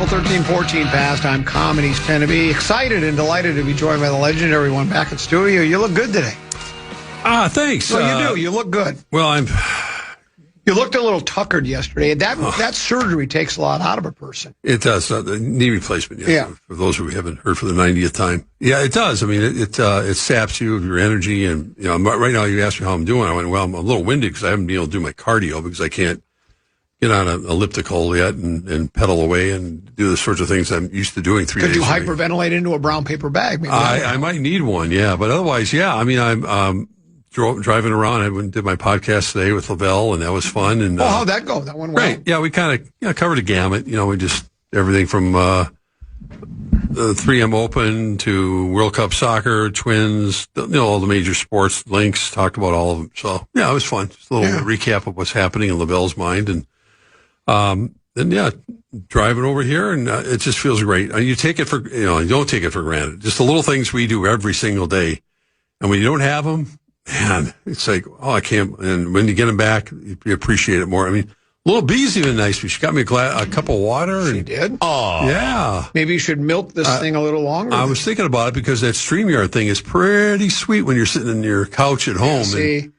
Level 13-14 pastime comedies tend to be excited and delighted to be joined by the legendary one back at studio. You look good today. Thanks. Well, you do. You look good. Well, You looked a little tuckered yesterday. That surgery takes a lot out of a person. It does. The knee replacement. Yes, yeah. For those who haven't heard for the 90th time. Yeah, it does. I mean, it saps you of your energy. And, right now you asked me how I'm doing. I went, well, I'm a little winded because I haven't been able to do my cardio because I can't get on an elliptical yet and pedal away and do the sorts of things I'm used to doing 3 days a week. Could you hyperventilate into a brown paper bag? Maybe I might need one, yeah. But otherwise, yeah. I mean, I'm driving around. I went and did my podcast today with Lavelle, and that was fun. And how'd that go? That went well. Great. Yeah, we kind of covered a gamut. We just everything from the 3M Open to World Cup soccer, Twins, all the major sports, links, talked about all of them. So, yeah, it was fun. Just a little recap of what's happening in Lavelle's mind. And then, driving over here, and it just feels great. And you take it for, you don't take it for granted. Just the little things we do every single day. And when you don't have them, man, it's like, I can't. And when you get them back, you appreciate it more. I mean, Little B's even nice. She got me a cup of water. She did? Oh. Yeah. Maybe you should milk this thing a little longer. I was thinking about it because that StreamYard thing is pretty sweet when you're sitting in your couch at home. We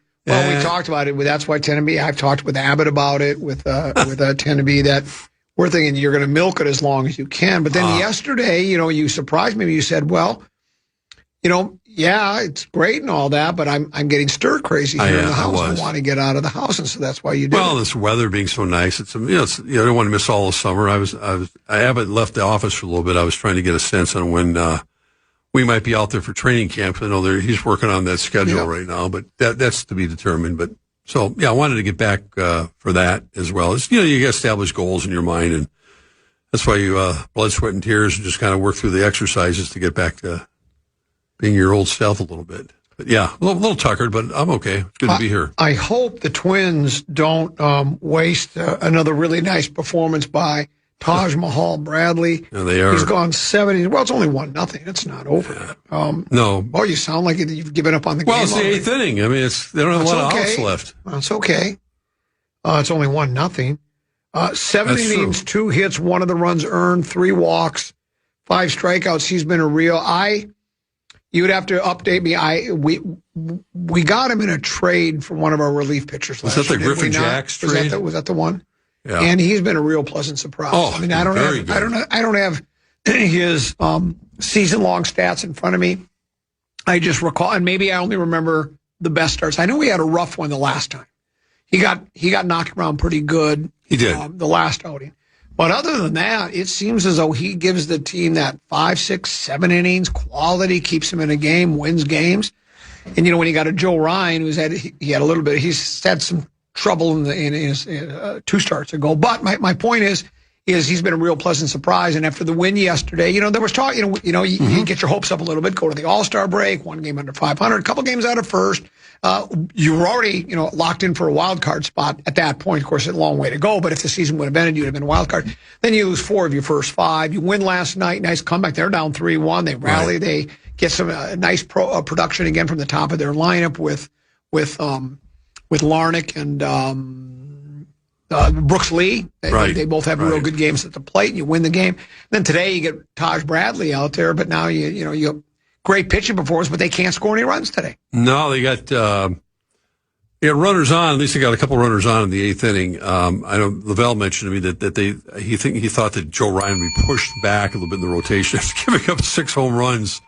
talked about it. That's why Tenneby. I've talked with Abbott about it, with Tenneby, that we're thinking you're going to milk it as long as you can. But then yesterday, you surprised me. You said, well, it's great and all that, but I'm getting stir crazy here in the house. I want to get out of the house, and so that's why you did. Well, this weather being so nice, I don't want to miss all the summer. I haven't left the office for a little bit. I was trying to get a sense on when we might be out there for training camp. I know he's working on that schedule right now, but that's to be determined. But so I wanted to get back for that as well. It's, you got to establish goals in your mind, and that's why you blood, sweat, and tears, and just kind of work through the exercises to get back to being your old self a little bit. But yeah, a little tuckered, but I'm okay. It's good to be here. I hope the Twins don't waste another really nice performance by Taj Mahal Bradley. Yeah, they are. He's gone 70. Well, it's only 1-0. It's not over. No. Oh, you sound like you've given up on the game. Well, it's the eighth inning. I mean, they don't have a lot of outs left. Well, it's okay. It's only 1-0. 7 innings, 2 hits, 1 of the runs earned, 3 walks, 5 strikeouts. He's been a real. You would have to update me. We got him in a trade for one of our relief pitchers last year. Was that the Griffin Jacks trade? Was that the one? Yeah. And he's been a real pleasant surprise. I mean, I don't have his season-long stats in front of me. I just recall, and maybe I only remember the best starts. I know he had a rough one the last time. He got knocked around pretty good. He did the last outing. But other than that, it seems as though he gives the team that 5, 6, 7 innings quality, keeps them in a game, wins games. And when you got a Joe Ryan, he's had some trouble in his 2 starts ago. But my point is he's been a real pleasant surprise. And after the win yesterday, there was talk. You get your hopes up a little bit, go to the All-Star break, 1 game under 500, a couple games out of first. You were already, locked in for a wild card spot at that point. Of course, it's a long way to go, but if the season would have ended, you'd have been a wild card. Then you lose 4 of your first 5. You win last night. Nice comeback. They're down 3-1. They rally. Right. They get some nice production again from the top of their lineup with Larnach and Brooks Lee. They both have real good games at the plate, and you win the game. Then today you get Taj Bradley out there, but now you great pitching performance, but they can't score any runs today. No, they got runners on. At least they got a couple runners on in the 8th inning. I know Lavelle mentioned to me that he thought that Joe Ryan would be pushed back a little bit in the rotation after giving up 6 home runs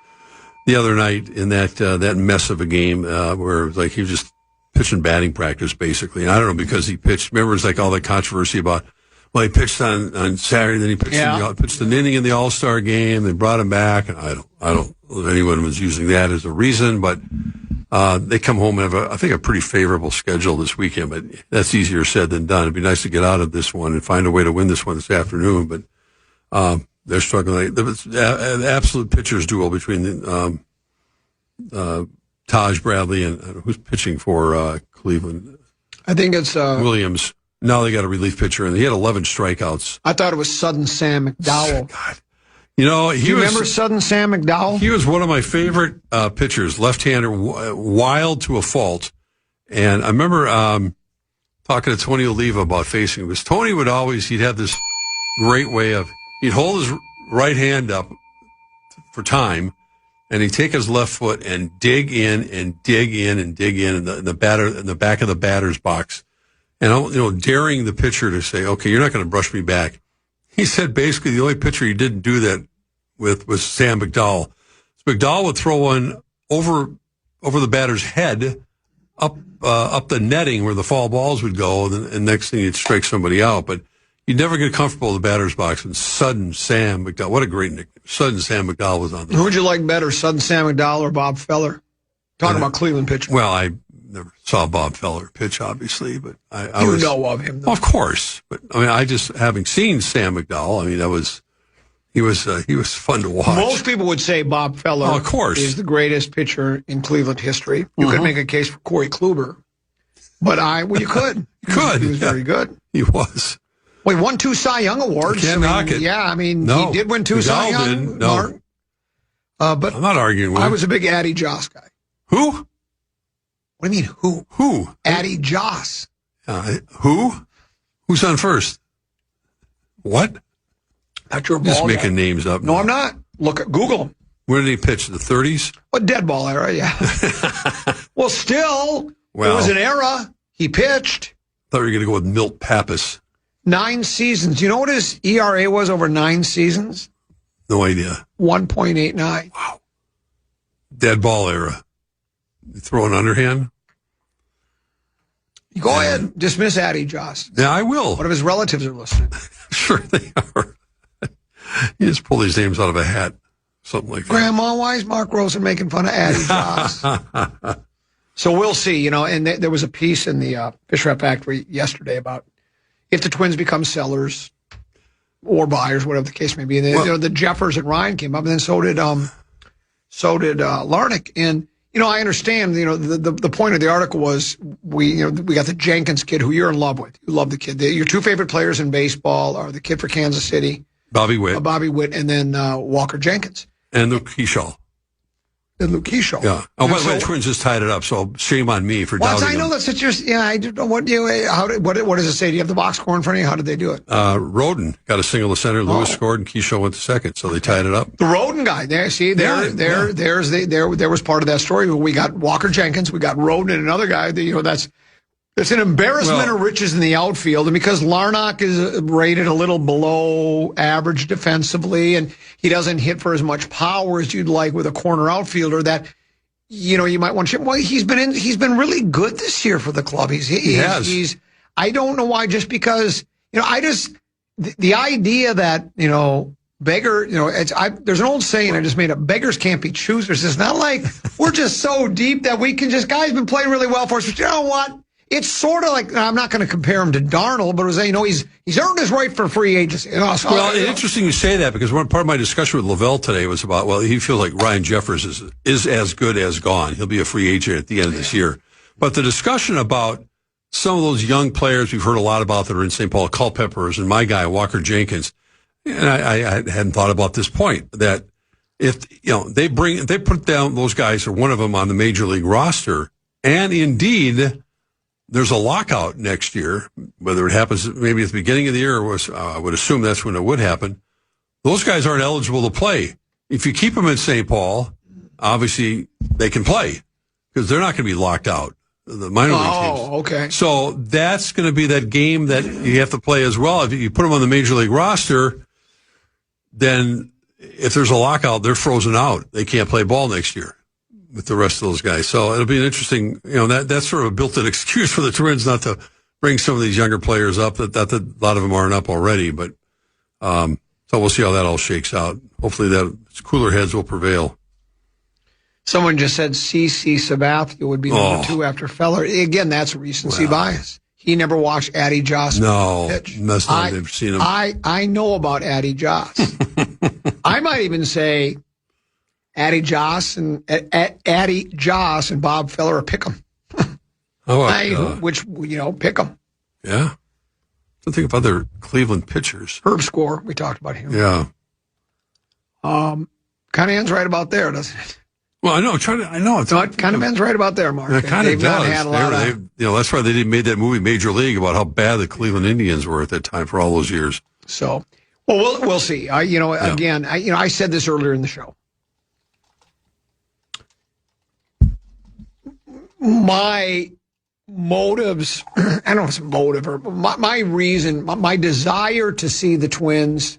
the other night in that mess of a game where he was just pitching batting practice basically. And I don't know, because he pitched. Remember, it's like all that controversy about. Well, he pitched on Saturday, then he pitched an inning in the All-Star game. They brought him back, and I don't know if anyone was using that as a reason, but they come home and have a pretty favorable schedule this weekend. But that's easier said than done. It'd be nice to get out of this one and find a way to win this one this afternoon. But they're struggling. The absolute pitcher's duel between Taj Bradley and who's pitching for Cleveland. I think it's Williams. Now they got a relief pitcher, and he had 11 strikeouts. I thought it was Sudden Sam McDowell. God. Remember Sudden Sam McDowell? He was one of my favorite pitchers, left-hander, wild to a fault. And I remember talking to Tony Oliva about facing him. Because Tony he'd have this great way of he'd hold his right hand up for time, and he'd take his left foot and dig in and dig in and dig in the back of the batter's box, and daring the pitcher to say, "Okay, you're not going to brush me back." He said basically the only pitcher he didn't do that with was Sam McDowell. McDowell would throw one over the batter's head up the netting where the foul balls would go, and next thing he'd strike somebody out. But you'd never get comfortable in the batter's box. And Sudden Sam McDowell, what a great nickname! Sudden Sam McDowell was on there. Who would you like better, Sudden Sam McDowell or Bob Feller? Talking about Cleveland pitching. Well, I never saw Bob Feller pitch, obviously, but I know of him, though. Well, of course. But I mean, I just having seen Sam McDowell, I mean, he was fun to watch. Most people would say Bob Feller, of course, is the greatest pitcher in Cleveland history. You could make a case for Corey Kluber, but you could. You could. He was very good. He was. Well, he won 2 Cy Young awards. You can't knock it. Yeah, I mean, no. He did win 2 Cy Young. Didn't. No. But I'm not arguing with I was a big Addie Joss guy. Who? What do you mean, who? Who? Addie Joss. Who? Who's on first? What? Not your ball Just guy. making names up. No, now. I'm not. Google him. Where did he pitch? The 30s? A dead ball era, yeah. Well, still, it was an era. He pitched. Thought you were going to go with Milt Pappas. 9 seasons. You know what his ERA was over 9 seasons? No idea. 1.89. Wow. Dead ball era. You throw an underhand? You go ahead. Dismiss Addie Joss. Yeah, I will. One of his relatives are listening. Sure they are. You just pull these names out of a hat. Something like that. Grandma, why is Mark Rosen making fun of Addie Joss? So we'll see, and there was a piece in the Fish Wrap Factory yesterday about if the Twins become sellers or buyers, whatever the case may be. And the Jeffers and Ryan came up, and then so did Larnach. And I understand. The point of the article was we got the Jenkins kid who you're in love with. You love the kid. Your 2 favorite players in baseball are the kid for Kansas City, Bobby Witt, and then Walker Jenkins and Luke Kershaw. Yeah. Oh, by the way, the Twins just tied it up, so shame on me for doubting I know them. that's just I don't know what does it say? Do you have the box score in front of you? How did they do it? Roden got a single to center. Lewis scored, and Kershaw went to second, so they tied it up. The Roden guy, there was part of that story. We got Walker Jenkins, we got Roden, and another guy. It's an embarrassment of riches in the outfield, and because Larnach is rated a little below average defensively, and he doesn't hit for as much power as you'd like with a corner outfielder, that you might want to. Well, he's been really good this year for the club. He has. I don't know why. Just because the idea that beggar. There's an old saying I just made up. Beggars can't be choosers. It's not like we're just so deep that we can just. Guy's been playing really well for us, but you know what? It's sort of like, I'm not going to compare him to Darnold, but it was, he's earned his right for free agency. Interesting you say that, because one part of my discussion with Lavelle today was about, he feels like Ryan Jeffers is as good as gone. He'll be a free agent at the end of this year. But the discussion about some of those young players we've heard a lot about that are in St. Paul, Culpeppers, and my guy, Walker Jenkins, and I hadn't thought about this point, that if, they put down those guys or one of them on the major league roster, and indeed, there's a lockout next year, whether it happens maybe at the beginning of the year or I would assume that's when it would happen. Those guys aren't eligible to play. If you keep them in St. Paul, obviously they can play because they're not going to be locked out. The minor league teams. Oh, okay. So that's going to be that game that you have to play as well. If you put them on the major league roster, then if there's a lockout, they're frozen out. They can't play ball next year with the rest of those guys. So it'll be an interesting, that's sort of a built-in excuse for the Twins not to bring some of these younger players up, that a lot of them aren't up already. But so we'll see how that all shakes out. Hopefully that cooler heads will prevail. Someone just said C.C. Sabathia would be number 2 after Feller. Again, that's recency bias. He never watched Addie Joss pitch. Must not have seen him. I know about Addie Joss. I might even say Addie Joss and Bob Feller, pick them. Pick them. Yeah. So think of other Cleveland pitchers. Herb Score, we talked about him. Yeah. Kind of ends right about there, doesn't it? Well, I know. It kind of ends right about there, Mark. It kind of does. That's why they made that movie Major League about how bad the Cleveland Indians were at that time for all those years. So Well, we'll see. Again, I said this earlier in the show. My motives, I don't know if it's a motive or my reason, my desire to see the Twins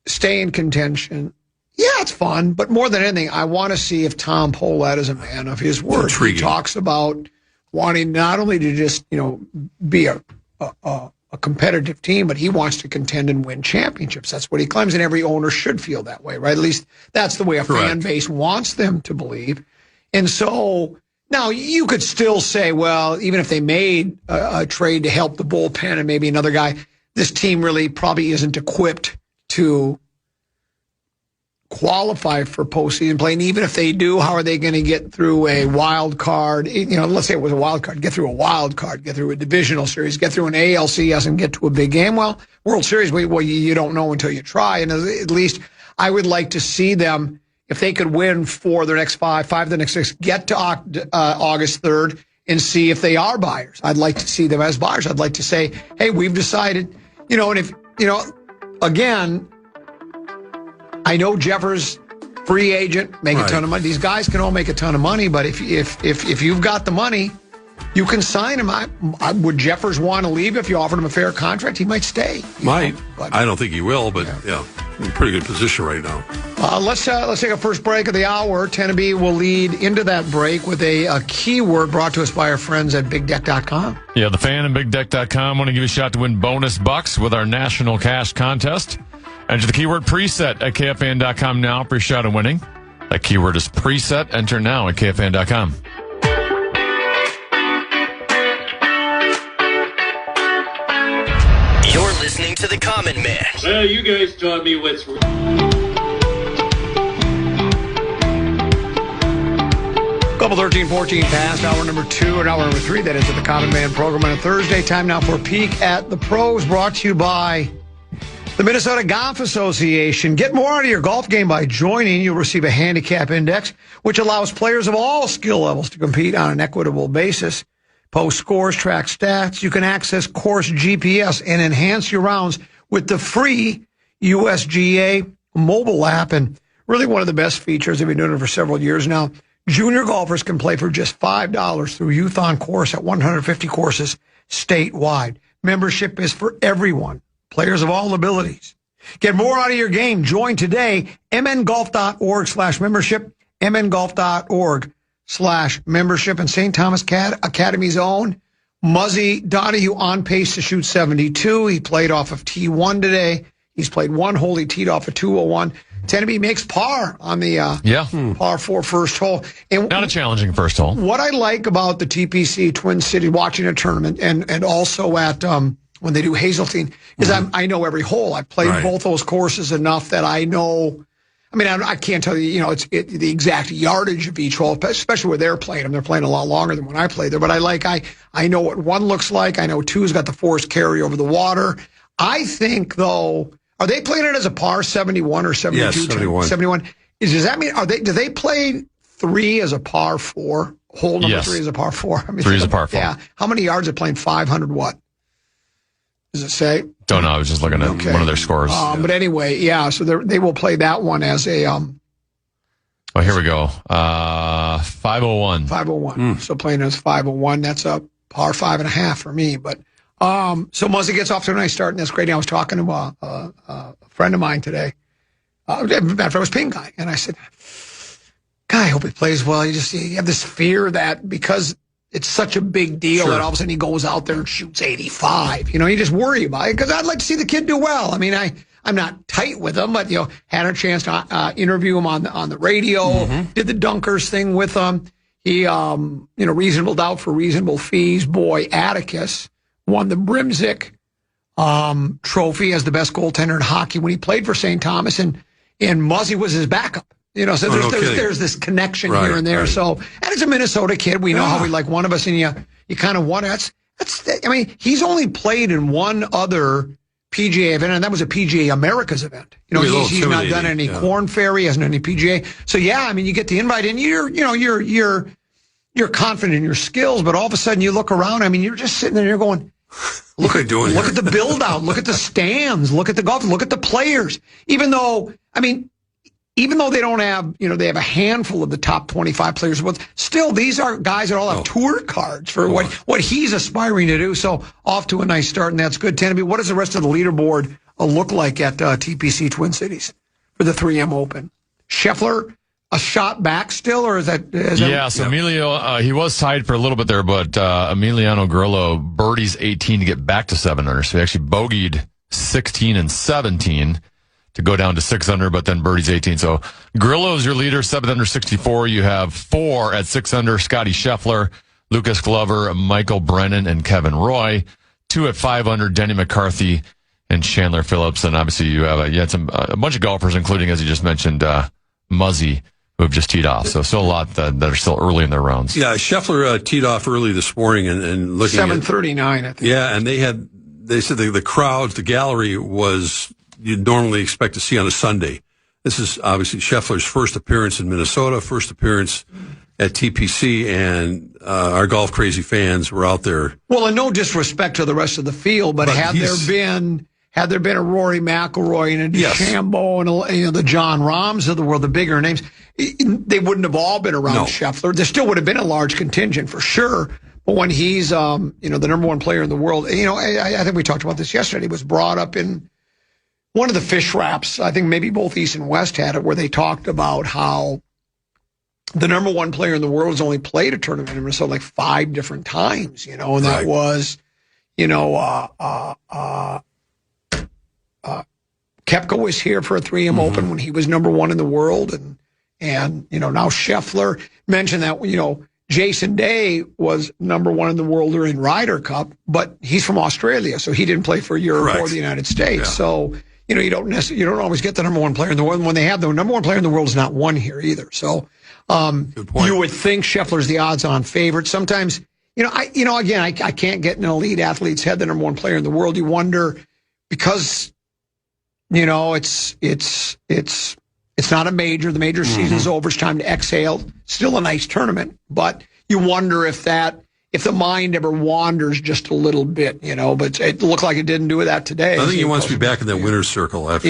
stay in contention. Yeah, it's fun, but more than anything, I want to see if Tom Pohlad is a man of his word. Intriguing. He talks about wanting not only to just, be a competitive team, but he wants to contend and win championships. That's what he claims, and every owner should feel that way, right? At least that's the way a fan base wants them to believe. And so now you could still say, well, even if they made a trade to help the bullpen and maybe another guy, this team really probably isn't equipped to qualify for postseason play. And even if they do, how are they going to get through a wild card? Let's say it was a wild card, get through a wild card, get through a divisional series, get through an ALCS and get to a big game. Well, World Series, you don't know until you try. And at least I would like to see them, if they could win for their next five of the next six, get to August 3rd and see if they are buyers. I'd like to see them as buyers. I'd like to say, hey, we've decided, and if, again, I know Jeffers, free agent, make a ton of money. These guys can all make a ton of money, but if you've got the money, you can sign him. Would Jeffers want to leave if you offered him a fair contract? He might stay. Might. But I don't think he will, but yeah, in a pretty good position right now. Let's take a first break of the hour. Tenneby will lead into that break with a keyword brought to us by our friends at BigDeck.com. Yeah, the fan and BigDeck.com want to give you a shot to win bonus bucks with our national cash contest. Enter the keyword preset at KFAN.com now for your shot at winning. That keyword is preset. Enter now at KFAN.com. You're listening to The Common Man. Well, you guys taught me what's... Couple 13-14 past, hour number 2 and hour number 3. That is at The Common Man program on a Thursday. Time now for Peek at the Pros, brought to you by the Minnesota Golf Association. Get more out of your golf game by joining. You'll receive a handicap index, which allows players of all skill levels to compete on an equitable basis. Post scores, track stats. You can access course GPS and enhance your rounds with the free USGA mobile app. And really one of the best features, they've been doing it for several years now. Junior golfers can play for just $5 through Youth on Course at 150 courses statewide. Membership is for everyone. Players of all abilities. Get more out of your game. Join today. mngolf.org/membership. mngolf.org/membership. And St. Thomas Academy's own Muzzy Donahue on pace to shoot 72. He played off of T1 today. He's played one hole. He teed off a 201. Tenneby makes par on the par 4 first hole. And not a challenging first hole. What I like about the TPC Twin City watching a tournament and also at when they do Hazeltine, is I know every hole. I've played both those courses enough that I know. I mean, I can't tell you, the exact yardage of each hole, especially where they're playing them. They're playing a lot longer than when I played there. But I know what one looks like. I know two's got the forced carry over the water. I think, though, are they playing it as a par 71 or 72? Yes, 71. 71. Does that mean, do they play 3 as a par 4? Hole number 3 as a par 4? I mean, 3 as a par 4. Yeah. How many yards are playing 500 what? Does it say? Don't know. I was just looking at one of their scores. But anyway, so they will play that one as a. Oh, here we go. 501. 501. So playing as 501, that's a par 5.5 for me. But so Muzzy gets off to a nice start, and that's great. I was talking to a friend of mine today. In fact, I was Ping Guy, and I said, "Guy, I hope he plays well." You have this fear that because it's such a big deal that all of a sudden he goes out there and shoots 85. You just worry about it because I'd like to see the kid do well. I mean, I'm not tight with him, but, had a chance to interview him on the radio, did the Dunkers thing with him. He, reasonable doubt for reasonable fees. Boy, Atticus won the Brimsick trophy as the best goaltender in hockey when he played for St. Thomas, and Muzzy was his backup. So there's this connection here and there. Right. So, and it's a Minnesota kid. We know how we like one of us, and you kind of wonder. I mean, he's only played in one other PGA event, and that was a PGA Americas event. He's not done any Corn Ferry, hasn't done any PGA. So you get the invite, and you're confident in your skills, but all of a sudden you look around. I mean, you're just sitting there, and you're going, Look at doing. Look at the build out. Look at the stands. Look at the golf. Look at the players. Even though they don't have, they have a handful of the top 25 players, but still these are guys that all have tour cards for what he's aspiring to do. So off to a nice start, and that's good. Tanneby, what does the rest of the leaderboard look like at TPC Twin Cities for the 3M Open? Scheffler a shot back still, or is that? So Emilio, he was tied for a little bit there, but Emiliano Grillo birdies 18 to get back to 7 under. So he actually bogeyed 16 and 17 to go down to 6 under, but then birdies 18. So Grillo is your leader, 7 under 64. You have 4 at 6 under: Scotty Scheffler, Lucas Glover, Michael Brennan, and Kevin Roy. 2 at 5 under: Denny McCarthy and Chandler Phillips. And obviously you have a bunch of golfers, including, as you just mentioned, Muzzy, who have just teed off. So still a lot that are still early in their rounds. Yeah, Scheffler teed off early this morning and looking 7:39, I think. Yeah, and they said the crowds, the gallery was you'd normally expect to see on a Sunday. This is obviously Scheffler's first appearance in Minnesota, first appearance at TPC, and our golf crazy fans were out there. Well, and no disrespect to the rest of the field, but had there been a Rory McIlroy and a DeChambeau and the John Rahms of the world, the bigger names, they wouldn't have all been around Scheffler. There still would have been a large contingent for sure. But when he's, the number one player in the world, I think we talked about this yesterday. He was brought up in one of the fish wraps. I think maybe both East and West had it, where they talked about how the number one player in the world has only played a tournament in Minnesota like 5 different times, and that was, Koepka was here for a 3M Open when he was number one in the world. And now Scheffler mentioned that, Jason Day was number one in the world during Ryder Cup, but he's from Australia, so he didn't play for Europe or the United States. Yeah. So, you don't always get the number one player in the world. And when they have the number one player in the world is not one here either. So, you would think Scheffler's the odds-on favorite. Sometimes, I can't get an elite athlete's head, the number one player in the world. You wonder, because, it's not a major. The major season's over. It's time to exhale. Still a nice tournament, but you wonder if the mind ever wanders just a little bit, but it looked like it didn't do that today. I think he wants to be back in that winner's circle after,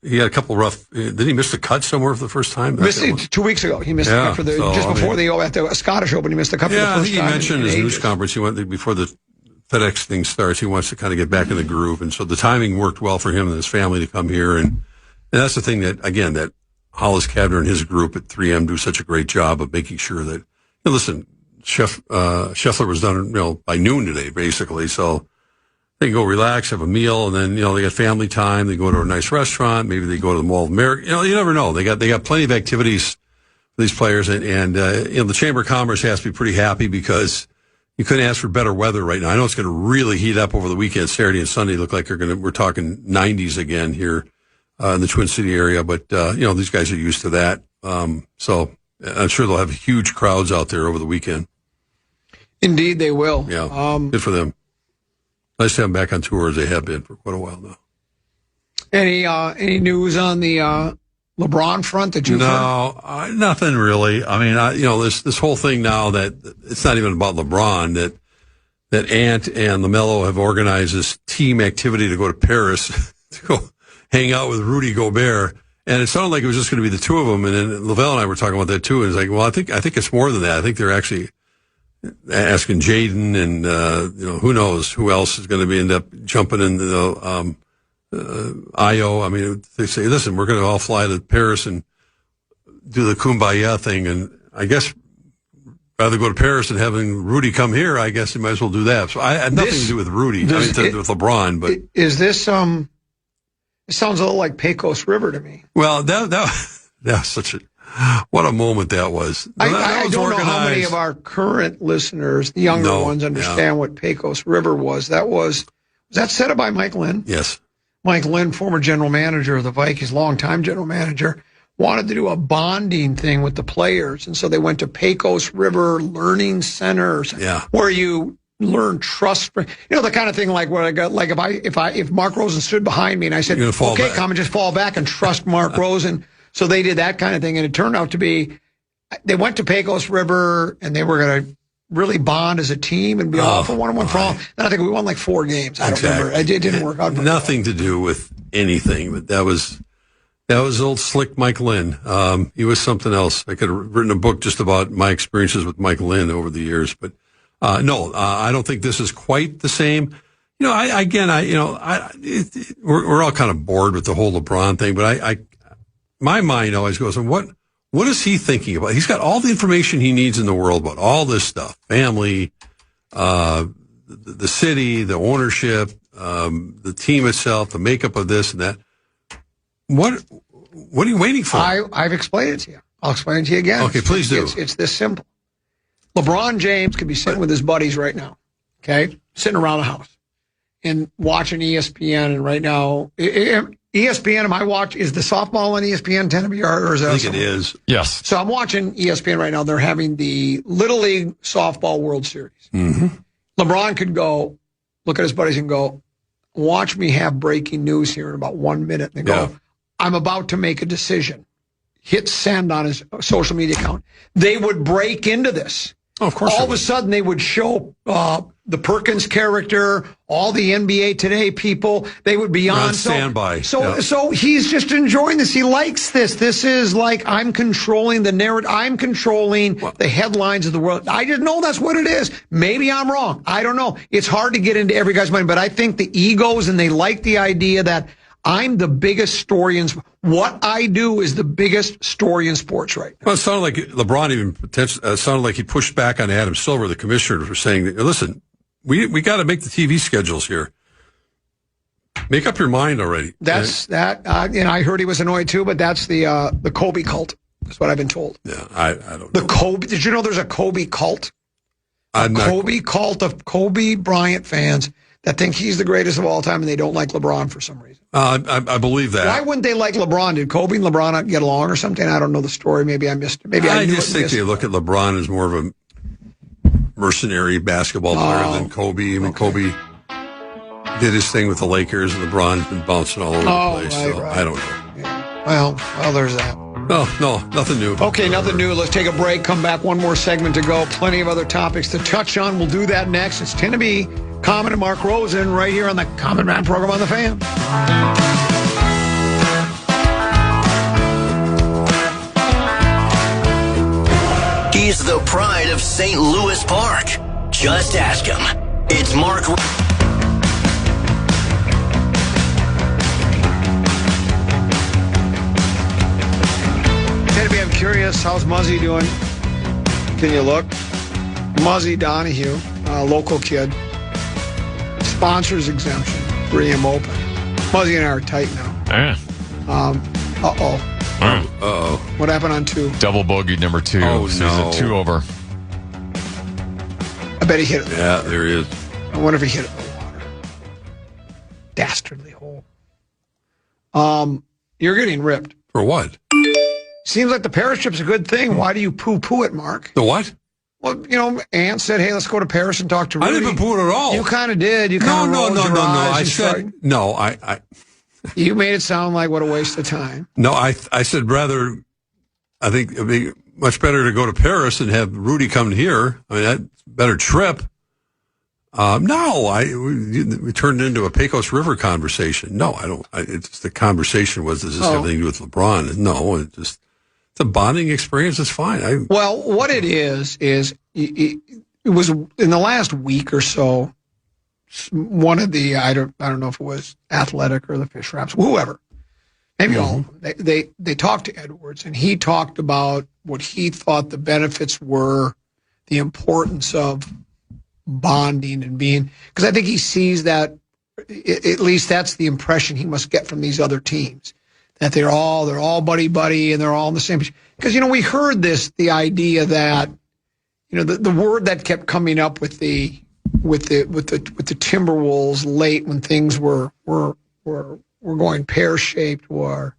he had a couple rough, did he miss the cut somewhere for the first time? Missed it 2 weeks ago. He missed the cut before at the Scottish Open, he missed the cut for the first time. I think he mentioned in his news conference, before the FedEx thing starts, he wants to kind of get back in the groove. And so the timing worked well for him and his family to come here. And that's the thing that Hollis Cavner and his group at 3M do such a great job of making sure that, listen, Scheffler was done, by noon today, basically. So they can go relax, have a meal, and then, they got family time. They go to a nice restaurant. Maybe they go to the Mall of America. You never know. They got plenty of activities for these players. And the Chamber of Commerce has to be pretty happy because you couldn't ask for better weather right now. I know it's going to really heat up over the weekend. Saturday and Sunday look like we're talking 90s again here in the Twin City area. But, these guys are used to that. So I'm sure they'll have huge crowds out there over the weekend. Indeed, they will. Yeah, good for them. Nice to have them back on tour as they have been for quite a while now. Any news on the LeBron front that you've heard? Nothing really. I mean, this whole thing now that it's not even about LeBron, that Ant and LaMelo have organized this team activity to go to Paris to go hang out with Rudy Gobert. And it sounded like it was just going to be the two of them. And then Lavelle and I were talking about that too. And it's like, well, I think it's more than that. I think they're actually asking Jaden and, who knows who else is going to end up jumping into the, Io. I mean, they say, listen, we're going to all fly to Paris and do the Kumbaya thing. And I guess rather go to Paris than having Rudy come here, I guess you might as well do that. So I had nothing to do with Rudy. With LeBron, but is this, it sounds a little like Pecos River to me. Well, that's such what a moment that was. I don't know how many of our current listeners, the younger ones, understand what Pecos River was. Was that set up by Mike Lynn? Yes. Mike Lynn, former general manager of the Vikings, longtime general manager, wanted to do a bonding thing with the players. And so they went to Pecos River Learning Centers where you learn trust. The kind of thing like what I got, like if Mark Rosen stood behind me and I said, okay, come and just fall back and trust Mark Rosen. So they did that kind of thing. And it turned out to be, they went to Pecos River and they were going to, really bond as a team and be all for one and one for all. Then I think we won like 4 games. I don't remember. It didn't work out. Nothing to do with anything, but that was old slick Mike Lynn. He was something else. I could have written a book just about my experiences with Mike Lynn over the years, but no, I don't think this is quite the same. You know, we're all kind of bored with the whole LeBron thing, but my mind always goes on what is he thinking about? He's got all the information he needs in the world about all this stuff, family, the city, the ownership, the team itself, the makeup of this and that. What are you waiting for? I've explained it to you. I'll explain it to you again. Okay, please do. It's this simple. LeBron James could be sitting with his buddies right now, okay, sitting around the house and watching ESPN. And right now, ESPN, is the softball on ESPN 10 of your, or is that? I think it is. Yes. So I'm watching ESPN right now. They're having the Little League Softball World Series. Mm-hmm. LeBron could go look at his buddies and go, watch me have breaking news here in about 1 minute. And they go, I'm about to make a decision. Hit send on his social media account. They would break into this. Oh, of course. All of a sudden, they would show the Perkins character, all the NBA Today people. They would be on standby. So he's just enjoying this. He likes this. This is like, I'm controlling the narrative. I'm controlling the headlines of the world. I didn't know that's what it is. Maybe I'm wrong. I don't know. It's hard to get into every guy's mind, but I think the egos and they like the idea that I'm the biggest story in sports. What I do is the biggest story in sports right now. Well, it sounded like LeBron even sounded like he pushed back on Adam Silver, the commissioner, for saying, listen, we got to make the TV schedules here. Make up your mind already. And I heard he was annoyed too, but that's the Kobe cult. That's what I've been told. Yeah, I don't know. The Kobe, did you know there's a Kobe cult? Kobe cult of Kobe Bryant fans that think he's the greatest of all time and they don't like LeBron for some reason. I believe that. Why wouldn't they like LeBron? Did Kobe and LeBron not get along or something? I don't know the story. Maybe I missed it. I just think they look at LeBron as more of a mercenary basketball player than Kobe. I mean, Kobe did his thing with the Lakers, and LeBron's been bouncing all over the place. Right, so I don't know. Yeah. Well, there's that. No, nothing new. Okay, nothing new. Let's take a break. Come back. One more segment to go. Plenty of other topics to touch on. We'll do that next. It's 10 to be Common and Mark Rosen right here on the Common Man program on the Fan. He's the pride of St. Louis Park. Just ask him. It's Mark. Teddy, I'm curious. How's Muzzy doing? Can you look? Muzzy Donahue, local kid. Sponsors exemption, 3M open. Muzzy and I are tight now. Yeah. Uh-oh. What happened on 2? Double bogey number 2. Oh, so no. he's at 2 over. I bet he hit it. Yeah, there he is. I wonder if he hit it in the water. Dastardly hole. You're getting ripped. For what? Seems like the parachut's a good thing. Why do you poo-poo it, Mark? The what? Well, Aunt said, hey, let's go to Paris and talk to Rudy. I didn't poo it at all. You kind of did. You kind of No. I said, tried. no, I You made it sound like what a waste of time. No, I said rather, I think it'd be much better to go to Paris and have Rudy come here. I mean, that's a better trip. We turned it into a Pecos River conversation. No, I don't. It's the conversation was, does this have anything to do with LeBron? No, it's a bonding experience. It's fine. Well, what it is it was in the last week or so. One of the I don't know if it was Athletic or the Fish Wraps, whoever, maybe all of them. They talked to Edwards, and he talked about what he thought the benefits were, the importance of bonding and being, because I think he sees that, at least that's the impression he must get from these other teams, that they're all buddy, and they're all on the same page. Because we heard the idea that the word that kept coming up with the Timberwolves late when things were going pear-shaped were,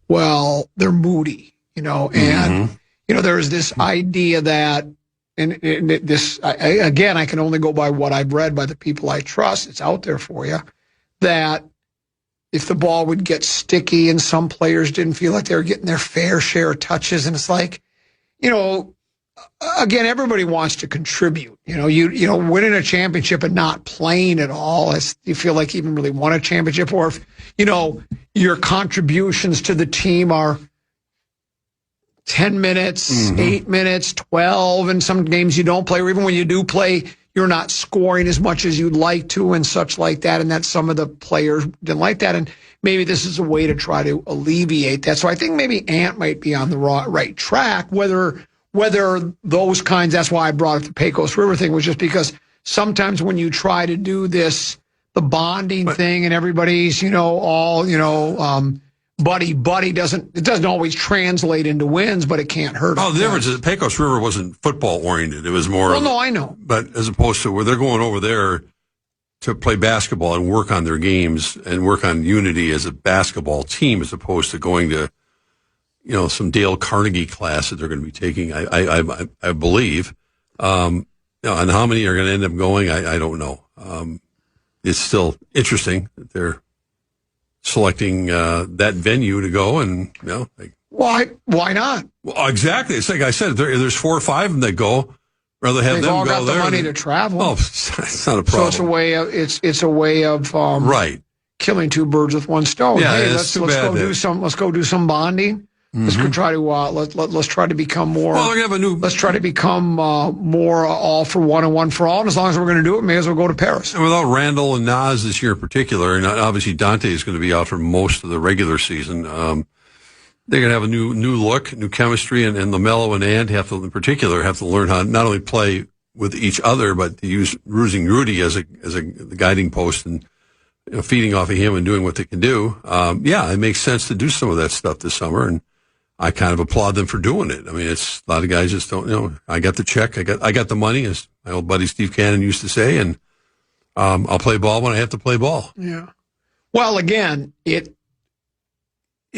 well, they're moody, and there's this idea that, and this again, I can only go by what I've read by the people I trust. It's out there for you, that if the ball would get sticky and some players didn't feel like they were getting their fair share of touches, and it's like, again, everybody wants to contribute. You winning a championship and not playing at all. You feel like you even really won a championship, or if, your contributions to the team are 10 minutes, 8 minutes, 12, and some games you don't play, or even when you do play, you're not scoring as much as you'd like to and such like that, and that some of the players didn't like that, and maybe this is a way to try to alleviate that. So I think maybe Ant might be on the right track, whether those kinds, that's why I brought up the Pecos River thing, was just because sometimes when you try to do this, the bonding thing and everybody's, buddy doesn't always translate into wins, but it can't hurt. Oh, the difference is Pecos River wasn't football oriented. It was more. Well, no, I know. But as opposed to where they're going over there to play basketball and work on their games and work on unity as a basketball team, as opposed to going to, some Dale Carnegie class that they're going to be taking. I believe, and how many are going to end up going, I don't know. It's still interesting that they're selecting that venue to go, and why not? Well, exactly. It's like I said, there's 4 or 5 of them that go. Rather have They've them all go got there. The money to travel. Oh, it's not a problem. So it's a way of right, killing 2 birds with 1 stone. Yeah, hey, let's go do some bonding. Let's go try to let's try to become more. Well, we're gonna have let's try to become more all for one and one for all. And as long as we're going to do it, may as well go to Paris. And without Randall and Nas this year in particular, and obviously Dante is going to be out for most of the regular season. They're going to have a new look, new chemistry, and LaMelo and Ant in particular have to learn how to not only play with each other, but to use Rusing Rudy as a guiding post and feeding off of him and doing what they can do. It makes sense to do some of that stuff this summer, and I kind of applaud them for doing it. I mean, it's a lot of guys just don't, I got the check. I got the money, as my old buddy Steve Cannon used to say, and I'll play ball when I have to play ball. Yeah. Well, again, it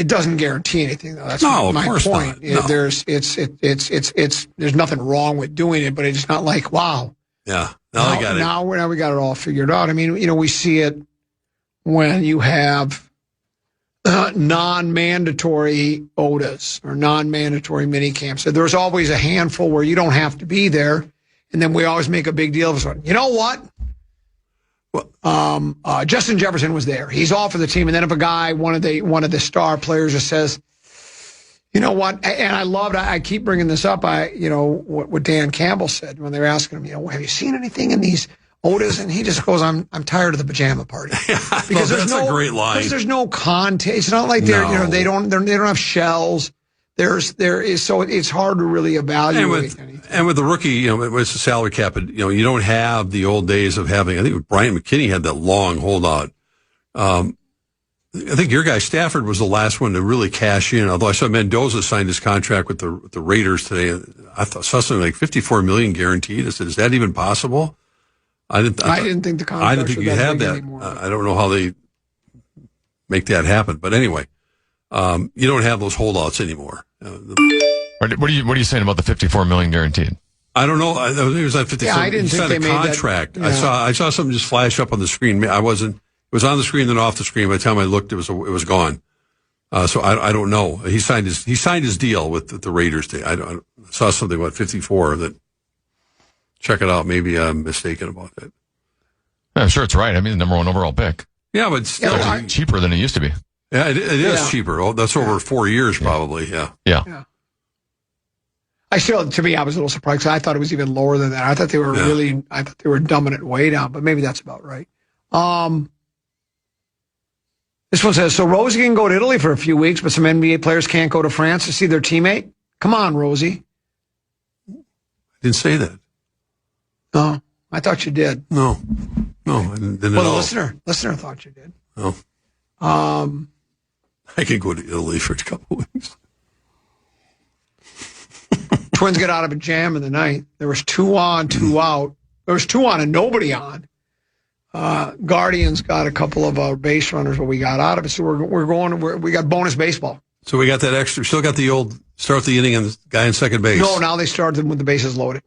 doesn't guarantee anything, though. That's my point. No. There's nothing wrong with doing it, but it's not like, wow. Yeah. Now we got it all figured out. I mean, we see it when you have non-mandatory OTAs or non-mandatory mini camps. So there's always a handful where you don't have to be there, and then we always make a big deal of it. You know what? Justin Jefferson was there. He's all for the team, and then if a guy, one of the star players, just says, "You know what?" And I loved. I keep bringing this up. What Dan Campbell said when they were asking him, have you seen anything in these OTAs? And he just goes, "I'm tired of the pajama party." Because that's a great line. Because there's no content. It's not like they don't have shells. So it's hard to really evaluate anything. And with the rookie, it's a salary cap. You don't have the old days of having. I think Brian McKinney had that long holdout. I think your guy Stafford was the last one to really cash in. Although I saw Mendoza signed his contract with the Raiders today. I saw something like $54 million guaranteed. I said, "Is that even possible?" I didn't think the contract. I didn't think you had that. I don't know how they make that happen. But anyway, you don't have those holdouts anymore. What are you saying about the $54 million guaranteed? I don't know. I think it was on 57. Yeah, I didn't think they made contract. That, yeah. I saw something just flash up on the screen. It was on the screen, then off the screen. By the time I looked, it was gone. So I don't know. He signed his deal with the Raiders today. I saw something about 54 that. Check it out. Maybe I'm mistaken about that. I'm sure it's right. I mean, the number 1 overall pick. Yeah, but still it's cheaper than it used to be. Yeah, it is cheaper. Oh, that's over 4 years, probably. Yeah. I was a little surprised because I thought it was even lower than that. I thought they were dumbing it way down, but maybe that's about right. This one says, so Rosie can go to Italy for a few weeks, but some NBA players can't go to France to see their teammate? Come on, Rosie. I didn't say that. No, I thought you did. No, I didn't. Well, the listener thought you did. No. I could go to Italy for a couple of weeks. Twins get out of a jam in the ninth. There was 2 on, 2 out. There was 2 on and nobody on. Guardians got a couple of base runners, but we got out of it. So we got bonus baseball. So we got that extra. Still got the old start the inning and the guy in second base. No, now they start them with the bases loaded.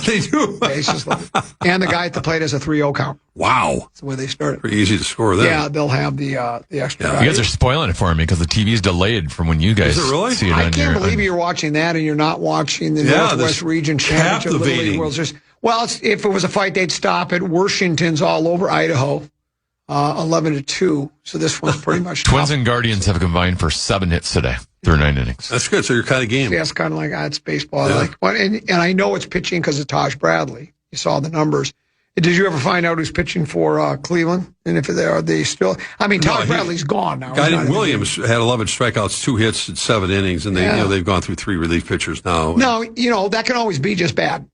They do. Bases loaded. And the guy at the plate has a 3-0 count. Wow. That's the way they start it. Pretty easy to score there. Yeah, they'll have the extra. You guys are spoiling it for me because the TV's delayed from when you guys Is it really? see it I on can't your... believe you're watching that and you're not watching the Northwest Region Championship Little League World Series. Well, if it was a fight, they'd stop it. Washington's all over Idaho, 11-2. So this one's pretty much Twins and Guardians have combined for 7 hits today through 9 innings. That's good. So you're kind of game. Yeah, it's kind of like, it's baseball. Yeah. And I know it's pitching because of Taj Bradley. You saw the numbers. Did you ever find out who's pitching for Cleveland? And if they still... I mean, Taj Bradley's gone now. Williams had 11 strikeouts, 2 hits in 7 innings, and they've gone through 3 relief pitchers now. No, that can always be just bad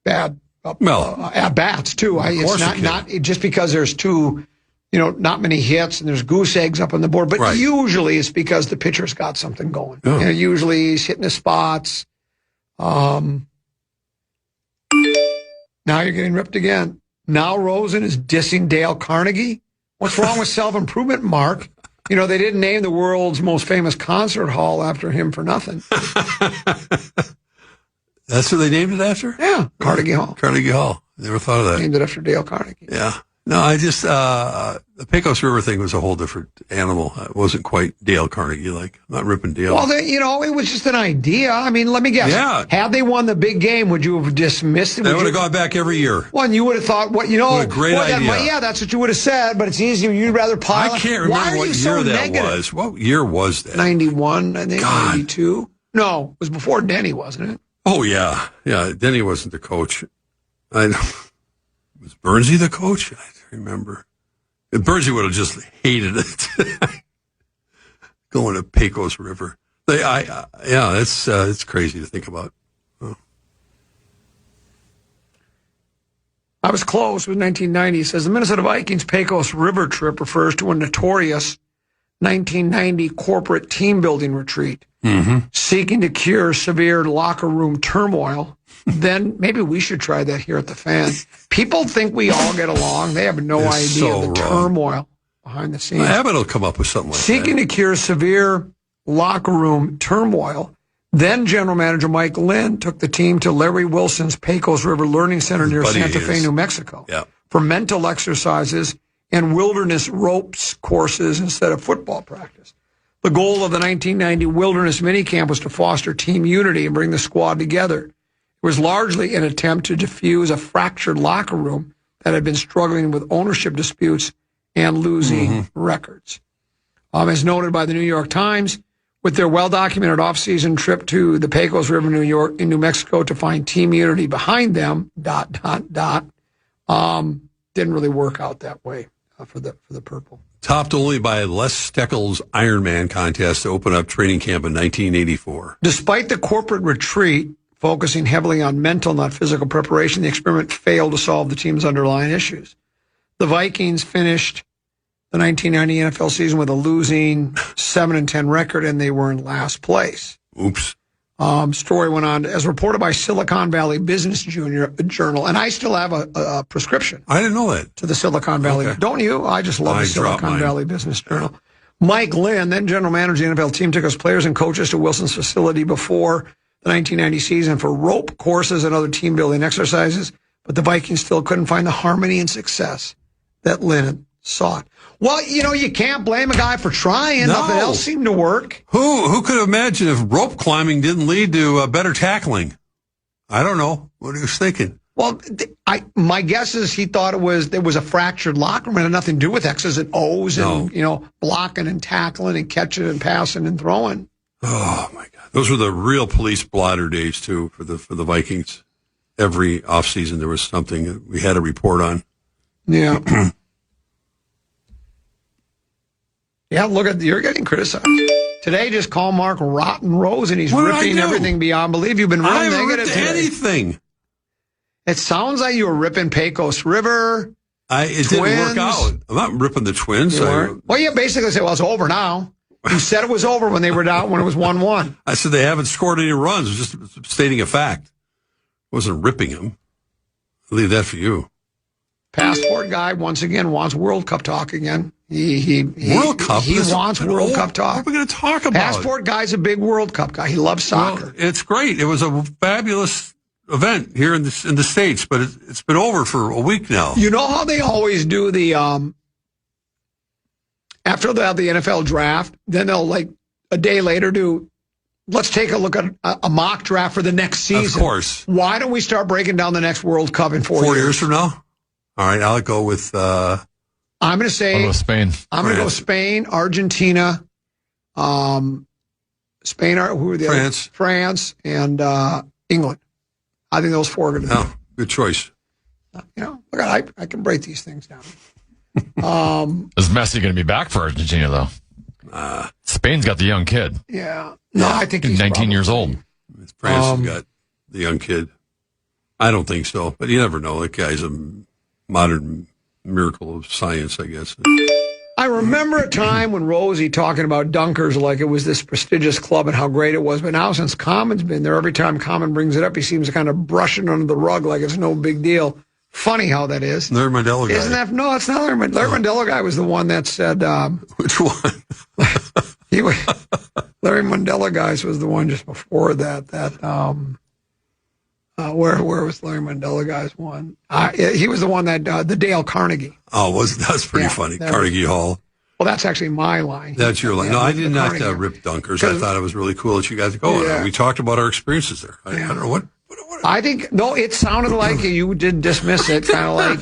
at bats too. It's not just because there's 2, not many hits and there's goose eggs up on the board. But usually it's because the pitcher's got something going. Oh. Usually he's hitting his spots. Now you're getting ripped again. Now Rosen is dissing Dale Carnegie. What's wrong with self-improvement, Mark? They didn't name the world's most famous concert hall after him for nothing. That's what they named it after? Yeah, Carnegie Hall. Carnegie Hall. Never thought of that. Named it after Dale Carnegie. Yeah. No, I just, the Pecos River thing was a whole different animal. It wasn't quite Dale Carnegie, I'm not ripping Dale. Well, it was just an idea. I mean, let me guess. Yeah. Had they won the big game, would you have dismissed it? They would have gone back every year. Well, and you would have thought, what a great idea. That's what you would have said, but it's easier. You'd rather pile. I can't remember what year that was. What year was that? 91, I think, 92. No, it was before Denny, wasn't it? Oh, yeah. Yeah, Denny wasn't the coach. I know. Was Bernsey the coach? I remember. Bernsey would have just hated it. Going to Pecos River. It's crazy to think about. Oh. I was close with 1990. It says the Minnesota Vikings Pecos River trip refers to a notorious 1990 corporate team building retreat. Mm-hmm. Seeking to cure severe locker room turmoil. Then maybe we should try that here at the Fan. People think we all get along. They have no idea the turmoil behind the scenes. Abbott will come up with something like Seeking to cure severe locker room turmoil. Then General Manager Mike Lynn took the team to Larry Wilson's Pecos River Learning Center near Santa Fe, New Mexico, for mental exercises and wilderness ropes courses instead of football practice. The goal of the 1990 Wilderness Minicamp was to foster team unity and bring the squad together. It was largely an attempt to diffuse a fractured locker room that had been struggling with ownership disputes and losing records. As noted by the New York Times, with their well-documented off-season trip to the Pecos River, in New Mexico to find team unity behind them, didn't really work out that way for the Purple. Topped only by Les Steckel's Ironman contest to open up training camp in 1984. Despite the corporate retreat, focusing heavily on mental, not physical preparation, the experiment failed to solve the team's underlying issues. The Vikings finished the 1990 NFL season with a losing 7-10 record, and they were in last place. Oops. Story went on, as reported by Silicon Valley Business Journal, and I still have a prescription. I didn't know that. To the Silicon Valley. Okay. Don't you? I just love the Silicon Valley Business Journal. Mike Lynn, then general manager of the NFL team, took his players and coaches to Wilson's facility before the 1990 season for rope courses and other team-building exercises, but the Vikings still couldn't find the harmony and success that Lynn sought. Well, you can't blame a guy for trying. No. Nothing else seemed to work. Who could have imagined if rope climbing didn't lead to better tackling? I don't know. What are you thinking? Well, my guess is he thought there was a fractured locker room. It had nothing to do with X's and O's and, blocking and tackling and catching and passing and throwing. Oh, my God. Those were the real police blotter days, too, for the Vikings. Every offseason there was something that we had to report on. Yeah. Yeah, you're getting criticized. Today, just call Mark Rotten Rosen. He's ripping everything beyond belief. You've been real negative today. Anything. It sounds like you were ripping Pecos River. It didn't work out. I'm not ripping the Twins. Well, you basically said, it's over now. You said it was over when they were down, when it was 1-1. I said they haven't scored any runs. I was just stating a fact. I wasn't ripping them. I'll leave that for you. Passport guy, once again, wants World Cup talk again. World Cup. He wants World Cup talk. What are we going to talk about? Passport guy's a big World Cup guy. He loves soccer. Well, it's great. It was a fabulous event here in the States, but it's been over for a week now. You know how they always do the after they have the NFL draft, then they'll like a day later do. Let's take a look at a mock draft for the next season. Of course. Why don't we start breaking down the next World Cup in 4 years? 4 years from now? All right, I'll go with... I'm going to say... I'll go Spain. I'm going to go Spain, Argentina, Spain, who are the France. Other? France, and England. I think those four are going to be. Good choice. Look, I can break these things down. Is Messi going to be back for Argentina, though? Spain's got the young kid. Yeah. No, I think he's 19 years old. France has got the young kid. I don't think so, but you never know. That guy's a modern miracle of science, I guess. I remember a time when Rosie talking about Dunkers like it was this prestigious club and how great it was. But now since Common's been there, every time Common brings it up, he seems to kind of brush it under the rug like it's no big deal. Funny how that is. Larry Mondello guy. Isn't that? No, it's not Larry Mondello. Larry Mondello guy was the one that said... Which one? Larry Mondello guys was the one just before that. Where was Larry Mondello guys one? He was the one that the Dale Carnegie. Oh, that's pretty funny. Carnegie Hall. Well, that's actually my line. That's your line. No, I did not rip Dunkers. I thought it was really cool that you guys go. Yeah. We talked about our experiences there. I don't know what. I think it sounded like you did dismiss it, kind of like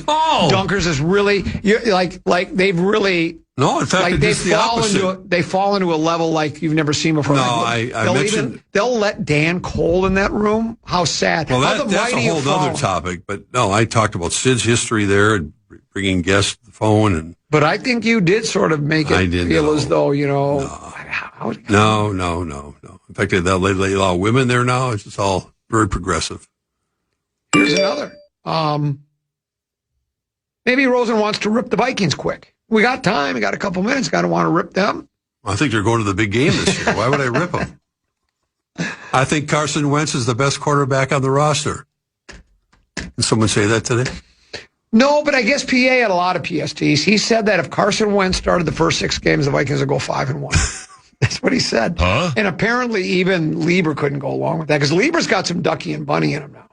Dunkers is really like they've really. No, in fact, like it's the opposite. They fall into a level like you've never seen before. No, like, I mentioned... they'll let Dan Cole in that room. How sad. Well, that's a whole other topic. But no, I talked about Sid's history there and bringing guests to the phone. But I think you did sort of make it feel as though, No. In fact, they allow women there now. It's just all very progressive. Here's another. Maybe Rosen wants to rip the Vikings quick. We got time. We got a couple minutes. Got to want to rip them. I think they're going to the big game this year. Why would I rip them? I think Carson Wentz is the best quarterback on the roster. Did someone say that today? No, but I guess PA had a lot of PSTs. He said that if Carson Wentz started the first 6 games, the Vikings would go 5-1. That's what he said. Huh? And apparently even Lieber couldn't go along with that because Lieber's got some Ducky and Bunny in him now.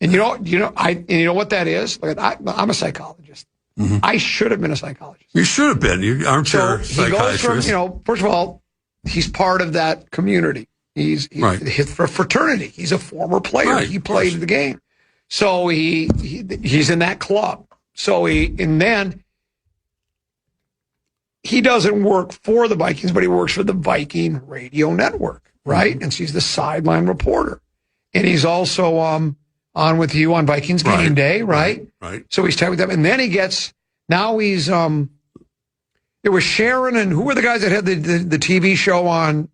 And you know what that is? Like, I'm a psychologist. Mm-hmm. I should have been a psychologist. You should have been. You armchair psychiatrist. He goes from, first of all, he's part of that community. He's for fraternity. He's a former player. Right, he played the game. So he's in that club. And then he doesn't work for the Vikings, but he works for the Viking radio network, right? Mm-hmm. And she's the sideline reporter. And he's also on with you on Vikings game day, right? Right. So he's talking with them. And then he's it was Sharon and who were the guys that had the TV show on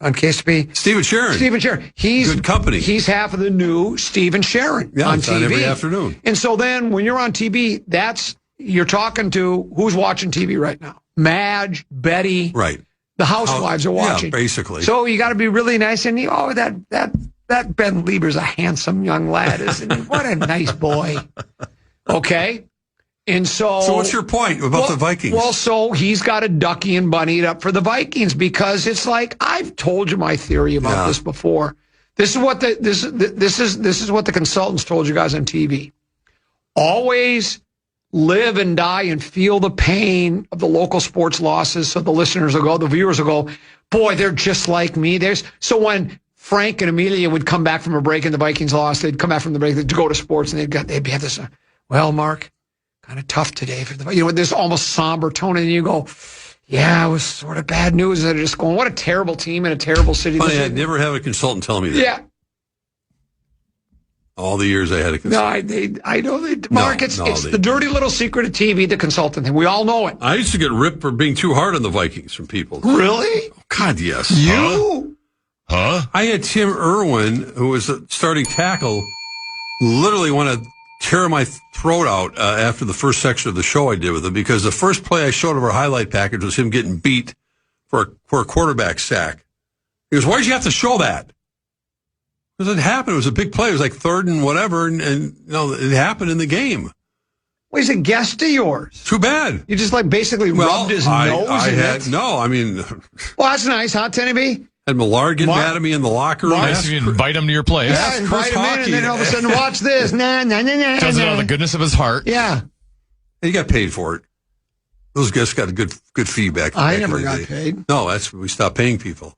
KSP? Stephen Sharon. He's good company. He's half of the new Stephen Sharon on TV. On every afternoon. And so then when you're on TV, you're talking to who's watching TV right now? Madge, Betty. Right. The housewives are watching. Yeah, basically. So you got to be really nice. And that Ben Lieber's a handsome young lad, isn't he? What a nice boy. Okay. And so what's your point about the Vikings? Well, so he's got a Ducky and Bunny it up for the Vikings because it's like I've told you my theory about this before. This is what this is what the consultants told you guys on TV. Always live and die and feel the pain of the local sports losses, so the viewers will go, boy, they're just like me. So when Frank and Amelia would come back from a break and the Vikings lost, they'd come back from the break to go to sports and they'd have this, well, Mark, kind of tough today for this almost somber tone, and you go, yeah, it was sort of bad news. They're just going, what a terrible team in a terrible city. Funny, I'd never have a consultant tell me that. Yeah. All the years I had a consultant. No, I know Mark, it's the dirty little secret of TV, the consultant thing. We all know it. I used to get ripped for being too hard on the Vikings from people. Really? Oh, God, yes. You? Huh? I had Tim Irwin, who was a starting tackle, literally want to tear my throat out after the first section of the show I did with him because the first play I showed of our highlight package was him getting beat for a quarterback sack. He goes, why'd you have to show that? Because it happened. It was a big play. It was like 3rd and whatever, and it happened in the game. Well, he's a guest of yours. Too bad. You just basically rubbed his nose in it. No, I mean. Well, that's nice, huh, Tenny? Had Millard get mad at me in the locker room. Nice if you invite him to your place. Yeah, invite him in, and then all of a sudden, watch this. Nah. Does it out of the goodness of his heart. Yeah. He got paid for it. Those guests got good feedback. I never got paid. No, that's when we stopped paying people.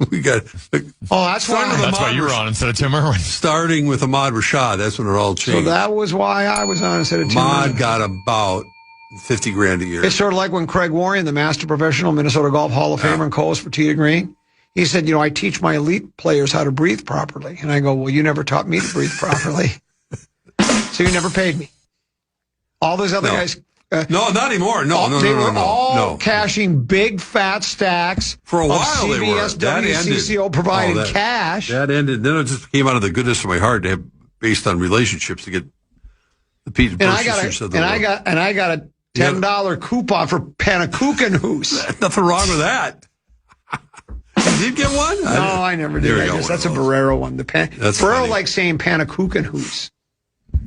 We got. Oh, that's why. That's why you were on instead of Tim Irwin. Starting with Ahmad Rashad, that's when it all changed. So that was why I was on instead of Tim Irwin. Ahmad got about $50,000 a year. It's sort of like when Craig Warren, the master professional Minnesota Golf Hall of Famer and co-host for Tee to Green, he said, I teach my elite players how to breathe properly. And I go, well, you never taught me to breathe properly. So you never paid me. All those other guys. No, not anymore. No. They were all cashing big fat stacks. For a while CBS, they were. That WCCO provided cash. That ended. Then it just came out of the goodness of my heart to have, based on relationships, to get the people. And I got a $10 coupon for Panakukenhoos. Nothing wrong with that. You did get one? No, I never did. That's a Barrero one. Barrero likes saying Panakukenhoos.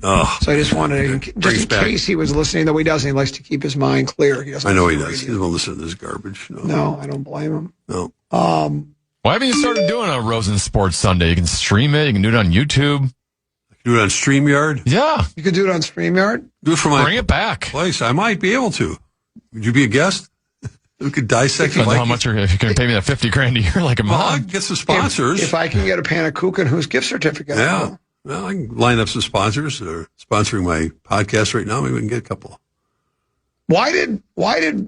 Oh, so I just wanted to, just in case he was listening, though he doesn't, he likes to keep his mind clear. I know he does. He doesn't listen to this garbage. No, I don't blame him. No. Why haven't you started doing a Rosen Sports Sunday? You can stream it. You can do it on YouTube. Do it on StreamYard? Yeah. You could do it on StreamYard? Do it for my Bring it back. place. I might be able to. Would you be a guest? We could dissect it. How much if you can pay me that $50,000 a year like a mom? I can get some sponsors. If I can get a Panakukenhoos gift certificate. Yeah. Well, I can line up some sponsors that are sponsoring my podcast right now. Maybe we can get a couple. Why did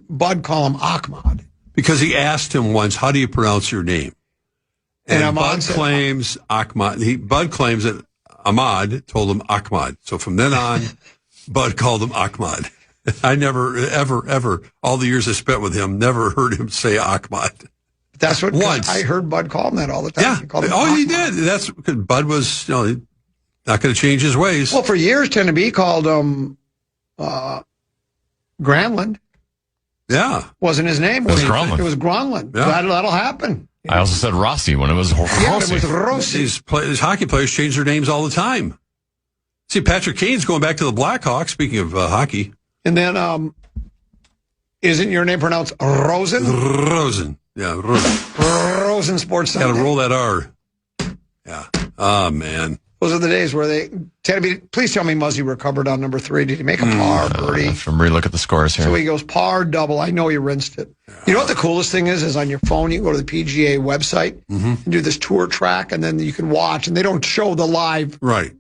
Bud call him Ahmad? Because he asked him once, how do you pronounce your name? And Bud claims Ahmad. Bud claims that Ahmad told him Ahmad. So from then on, Bud called him Ahmad. I never, ever, all the years I spent with him, never heard him say Ahmad. That's what once. I heard Bud call him that all the time. Yeah. He did. That's because Bud was, not going to change his ways. Well, for years, Tennessee called him Granlund. Yeah. Wasn't his name. It was Granlund. It was Granlund. Yeah. That'll happen. I also said Rossi when it was Rossi. Yeah, it was Rossi. These hockey players change their names all the time. See, Patrick Kane's going back to the Blackhawks, speaking of hockey. And then, isn't your name pronounced Rosen? Rosen. Yeah, Rosen. Rosen Sports Sunday. Got to roll that R. Yeah. Oh, man. Those are the days where please tell me Muzzy recovered on number 3. Did he make a par, birdie? From relook at the scores here. So he goes par, double. I know he rinsed it. You know what the coolest thing is on your phone, you can go to the PGA website and do this tour track, and then you can watch, and they don't show the live. Right.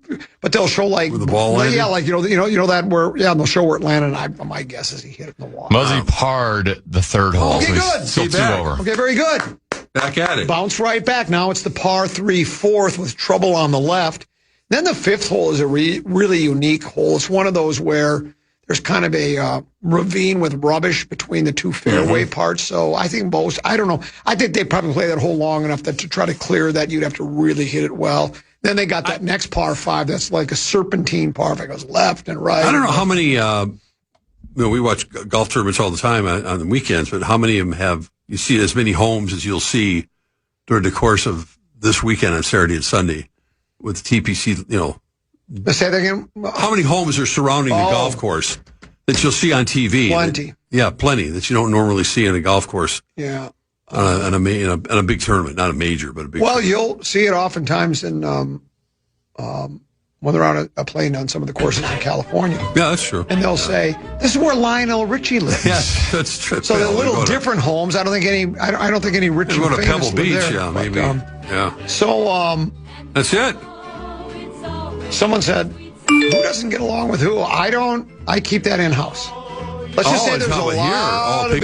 But they'll show where the ball landed? Yeah, that where, and they'll show where it landed, and my guess is he hit it in the water. Muzzy parred the third hole. Okay, good. Still 2 over. Okay, very good. Back at it. Bounce right back. Now it's the par 3 fourth with trouble on the left. Then the 5th hole is a really unique hole. It's one of those where there's kind of a ravine with rubbish between the 2 fairway parts. So I think I don't know. I think they probably play that hole long enough that to try to clear that, you'd have to really hit it well. Then they got that next par 5 that's like a serpentine par 5. It goes left and right. I don't know how many, we watch golf tournaments all the time on the weekends, but how many of them you see as many homes as you'll see during the course of this weekend on Saturday and Sunday with TPC, Say that again. How many homes are surrounding the golf course that you'll see on TV? Plenty. Plenty that you don't normally see on a golf course. Yeah. On a big tournament, not a major, but a big. Well, tournament. You'll see it oftentimes in when they're on a plane on some of the courses in California. Yeah, that's true. And they'll say, "This is where Lionel Richie lives." Yes, that's true. So they're little different homes. I don't think any rich. Go to Pebble Beach, there, maybe. Yeah. So that's it. Someone said, "Who doesn't get along with who?" I don't. I keep that in house. Let's just say there's a lot of